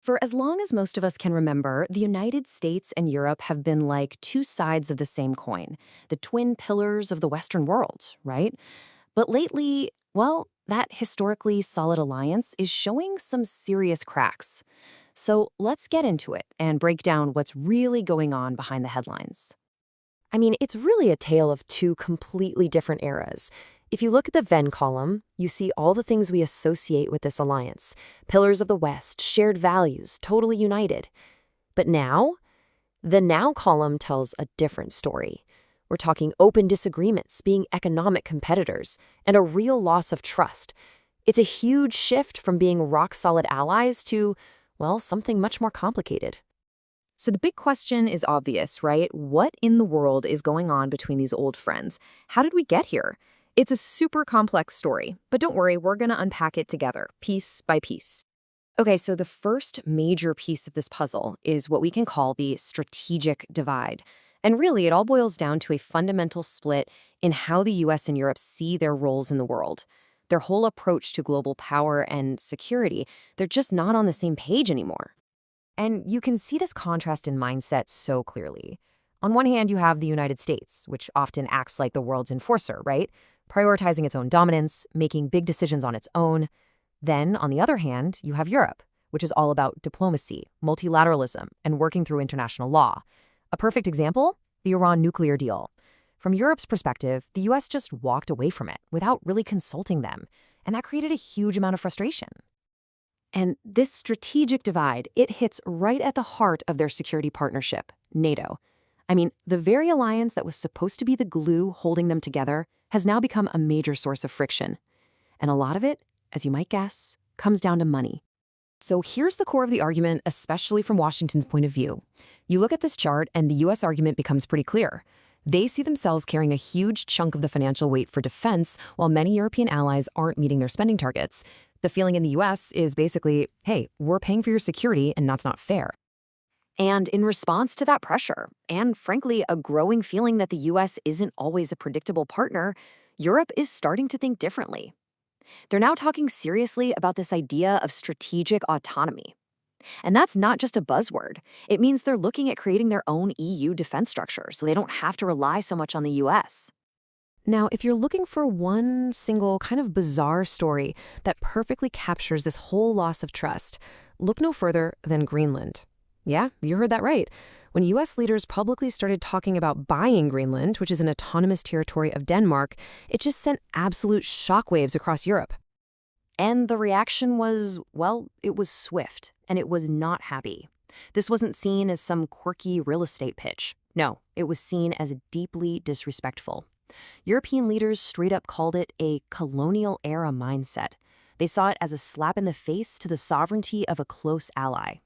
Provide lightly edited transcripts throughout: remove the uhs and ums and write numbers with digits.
For as long as most of us can remember, the United States and Europe have been like two sides of the same coin, the twin pillars of the Western world, right? But lately, well, that historically solid alliance is showing some serious cracks. So let's get into it and break down what's really going on behind the headlines. I mean, it's really a tale of two completely different eras. If you look at the Venn column, you see all the things we associate with this alliance. Pillars of the West, shared values, totally united. But now, the now column tells a different story. We're talking open disagreements, being economic competitors, and a real loss of trust. It's a huge shift from being rock-solid allies to, well, something much more complicated. So the big question is obvious, right? What in the world is going on between these old friends? How did we get here? It's a super complex story, but don't worry, we're going to unpack it together, piece by piece. Okay, so the first major piece of this puzzle is what we can call the strategic divide. And really, it all boils down to a fundamental split in how the US and Europe see their roles in the world. Their whole approach to global power and security, they're just not on the same page anymore. And you can see this contrast in mindset so clearly. On one hand, you have the United States, which often acts like the world's enforcer, right? Prioritizing its own dominance, making big decisions on its own. Then, on the other hand, you have Europe, which is all about diplomacy, multilateralism, and working through international law. A perfect example? The Iran nuclear deal. From Europe's perspective, the US just walked away from it without really consulting them, and that created a huge amount of frustration. And this strategic divide, it hits right at the heart of their security partnership, NATO. I mean, the very alliance that was supposed to be the glue holding them together has now become a major source of friction. And a lot of it, as you might guess, comes down to money. So here's the core of the argument, especially from Washington's point of view. You look at this chart and the US argument becomes pretty clear. They see themselves carrying a huge chunk of the financial weight for defense, while many European allies aren't meeting their spending targets. The feeling in the US is basically, hey, we're paying for your security and that's not fair. And in response to that pressure, and frankly, a growing feeling that the US isn't always a predictable partner, Europe is starting to think differently. They're now talking seriously about this idea of strategic autonomy. And that's not just a buzzword. It means they're looking at creating their own EU defense structure so they don't have to rely so much on the US. Now, if you're looking for one single kind of bizarre story that perfectly captures this whole loss of trust, look no further than Greenland. Yeah, you heard that right. When US leaders publicly started talking about buying Greenland, which is an autonomous territory of Denmark, it just sent absolute shockwaves across Europe. And the reaction was, well, it was swift, and it was not happy. This wasn't seen as some quirky real estate pitch. No, it was seen as deeply disrespectful. European leaders straight up called it a colonial-era mindset. They saw it as a slap in the face to the sovereignty of a close ally.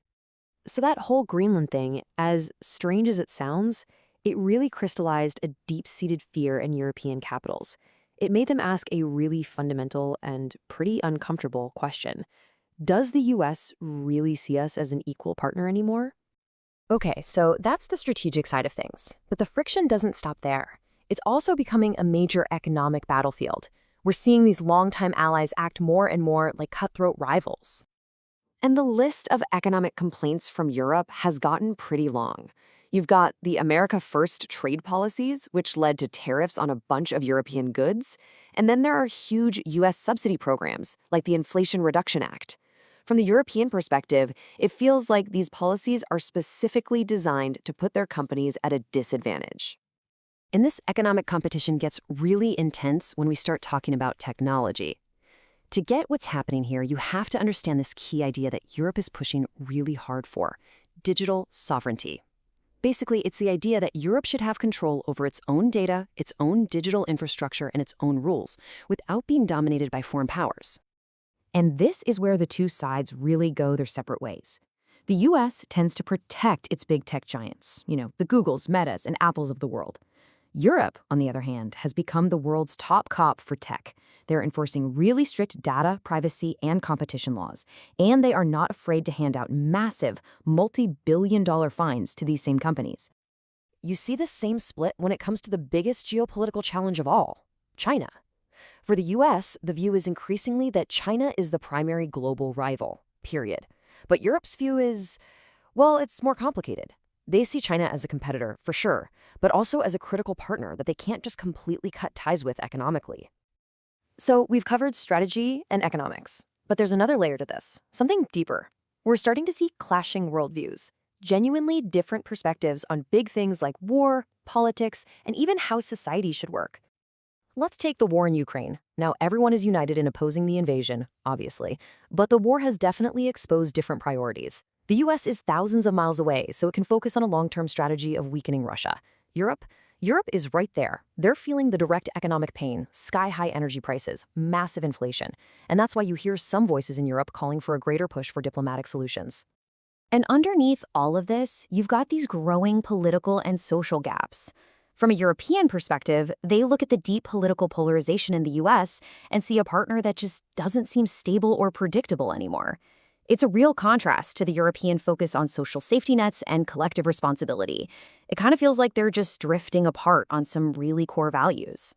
So that whole Greenland thing, as strange as it sounds, it really crystallized a deep-seated fear in European capitals. It made them ask a really fundamental and pretty uncomfortable question. Does the US really see us as an equal partner anymore? Okay, so that's the strategic side of things. But the friction doesn't stop there. It's also becoming a major economic battlefield. We're seeing these longtime allies act more and more like cutthroat rivals. And the list of economic complaints from Europe has gotten pretty long. You've got the America First trade policies, which led to tariffs on a bunch of European goods. And then there are huge US subsidy programs, like the Inflation Reduction Act. From the European perspective, it feels like these policies are specifically designed to put their companies at a disadvantage. And this economic competition gets really intense when we start talking about technology. To get what's happening here, you have to understand this key idea that Europe is pushing really hard for: digital sovereignty. Basically, it's the idea that Europe should have control over its own data, its own digital infrastructure, and its own rules, without being dominated by foreign powers. And this is where the two sides really go their separate ways. The US tends to protect its big tech giants, the Googles, Metas, and Apples of the world. Europe, on the other hand, has become the world's top cop for tech. They're enforcing really strict data, privacy, and competition laws, and they are not afraid to hand out massive, multi-billion-dollar fines to these same companies. You see this same split when it comes to the biggest geopolitical challenge of all: China. For the US, the view is increasingly that China is the primary global rival, period. But Europe's view is, well, it's more complicated. They see China as a competitor, for sure, but also as a critical partner that they can't just completely cut ties with economically. So we've covered strategy and economics, but there's another layer to this, something deeper. We're starting to see clashing worldviews, genuinely different perspectives on big things like war, politics, and even how society should work. Let's take the war in Ukraine. Now, everyone is united in opposing the invasion, obviously, but the war has definitely exposed different priorities. The US is thousands of miles away, so it can focus on a long-term strategy of weakening Russia. Europe is right there. They're feeling the direct economic pain, sky-high energy prices, massive inflation, and that's why you hear some voices in Europe calling for a greater push for diplomatic solutions. And underneath all of this, you've got these growing political and social gaps. From a European perspective, they look at the deep political polarization in the US and see a partner that just doesn't seem stable or predictable anymore. It's a real contrast to the European focus on social safety nets and collective responsibility. It kind of feels like they're just drifting apart on some really core values.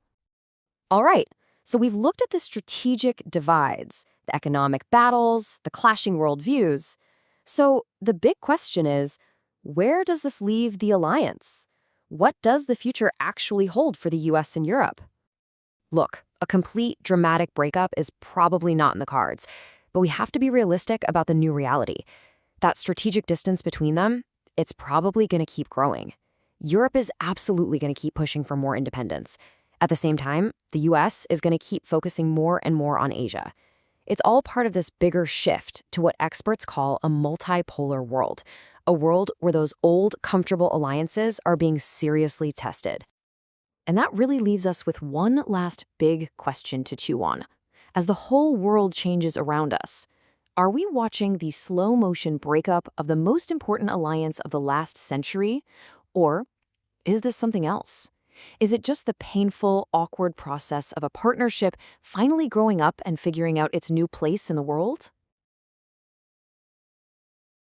All right, so we've looked at the strategic divides, the economic battles, the clashing worldviews. So the big question is, where does this leave the alliance? What does the future actually hold for the US and Europe? Look, a complete dramatic breakup is probably not in the cards, but we have to be realistic about the new reality. That strategic distance between them, it's probably going to keep growing. Europe is absolutely going to keep pushing for more independence. At the same time, the US is going to keep focusing more and more on Asia. It's all part of this bigger shift to what experts call a multipolar world, a world where those old, comfortable alliances are being seriously tested. And that really leaves us with one last big question to chew on. As the whole world changes around us, are we watching the slow-motion breakup of the most important alliance of the last century? Or is this something else? Is it just the painful, awkward process of a partnership finally growing up and figuring out its new place in the world?